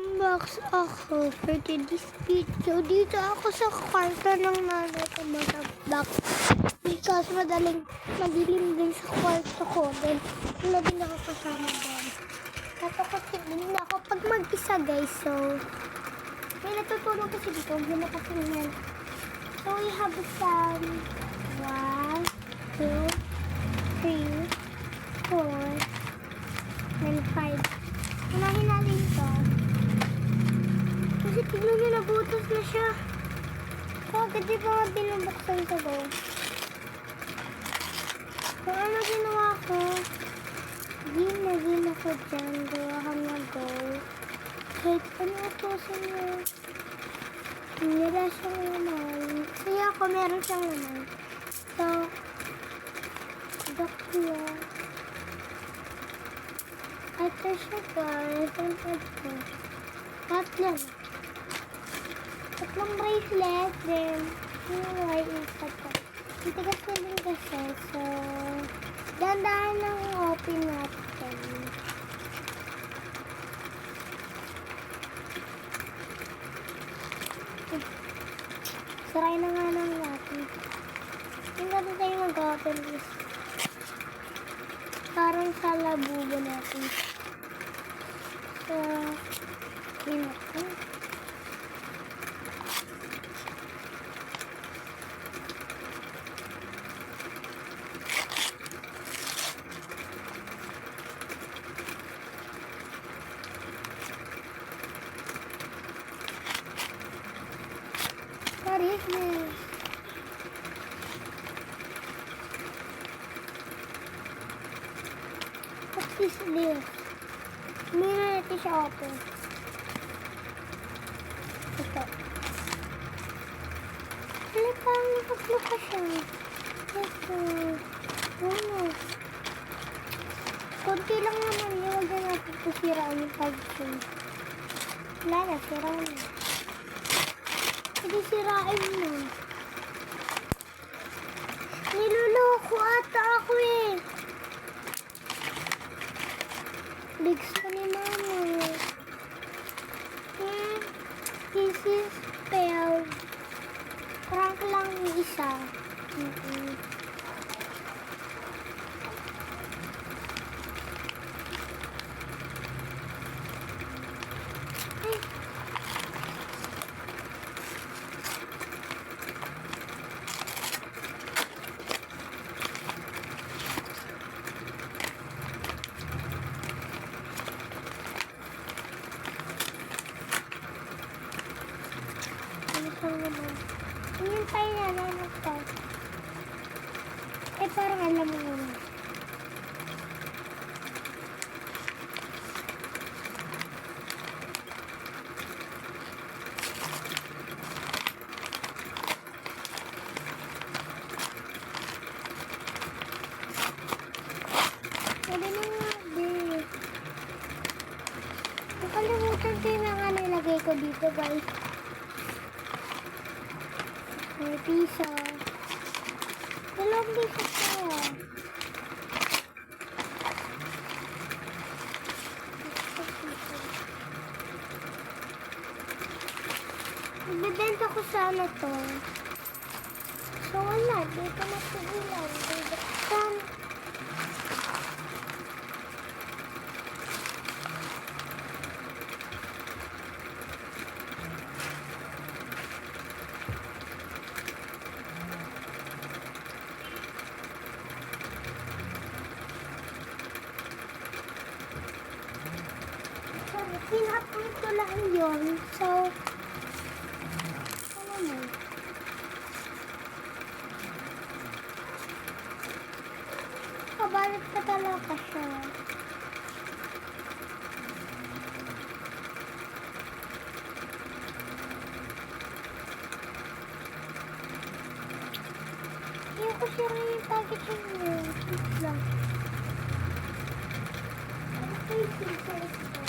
Welcome back ako for today's video. Dito ako sa kwarto ng nanay ko mag-vlog. Because madilim din sa kwarto ko. Then, wala din ako kasama doon. Natatakot din ako pag mag-isa guys. So, may natutulog kasi dito. Hindi na kasi yan. So, we have some 1, 2, 3, 4, and 5. Unahin natin ito. Kasi tignan nyo, nabutas na siya. Kagad di ba nga binubuksan ito ko? So, ano ginawa ko? Gina ko dyan. Gawahan na go. Kahit ano utusin nyo. Nila siyang naman. Kasi ako meron siyang naman. So, dakya. Ito siya guys. Ang ito. Tatlong bracelet. Then, yung white isa to. Titigas na din kasi. So, dandahan lang open natin. Saray na nga lang natin. Yung ganda tayo mag-open is parang sa labubo natin. So, yun ako. What is this? What is this? Hindi na natin siya open. Ito. Wala parang nakapluka siya. Ito. Ano? Kunti lang naman yun. Huwag na natin kusiraan yung pag-chain. Wala na, siraan na. Hindi sirain mo. Niluloko ata ako eh. Bigs ko ni mama. This is spelled. Prank lang yung isa. Yung tayo na naman ito. Eh, parang alam mo yun. Sabi na nga, babe. Nakalimutan ko yung mga nilagay ko dito, guys. May piso. Dalawang piso kaya. Nagbibenta ko sana to. So wala, dito na sigilan. Bibuksan. Pinapun ko lang yun. So, ano mo? Kabalit ka talaga siya. Hindi ko sira yung packaging niya. Wait lang. Okay, scissors ko.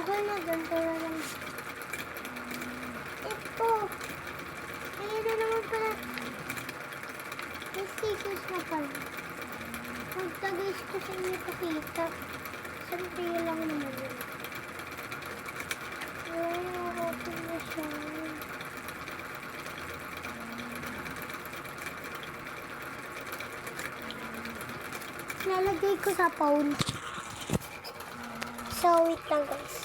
Okay na, ganito na lang. Ito. Ayun na naman pala. May stickers na pala. Magtagay ko sa inyo pakita. Siyempre yun lang naman yun. Wow, open na siya. Nalagay ko sa phone. So, wait lang guys.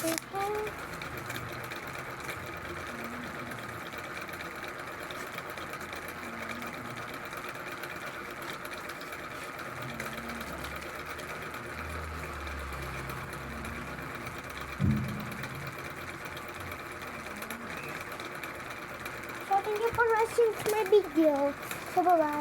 Ito. So, thank you for watching my video. So, bye-bye.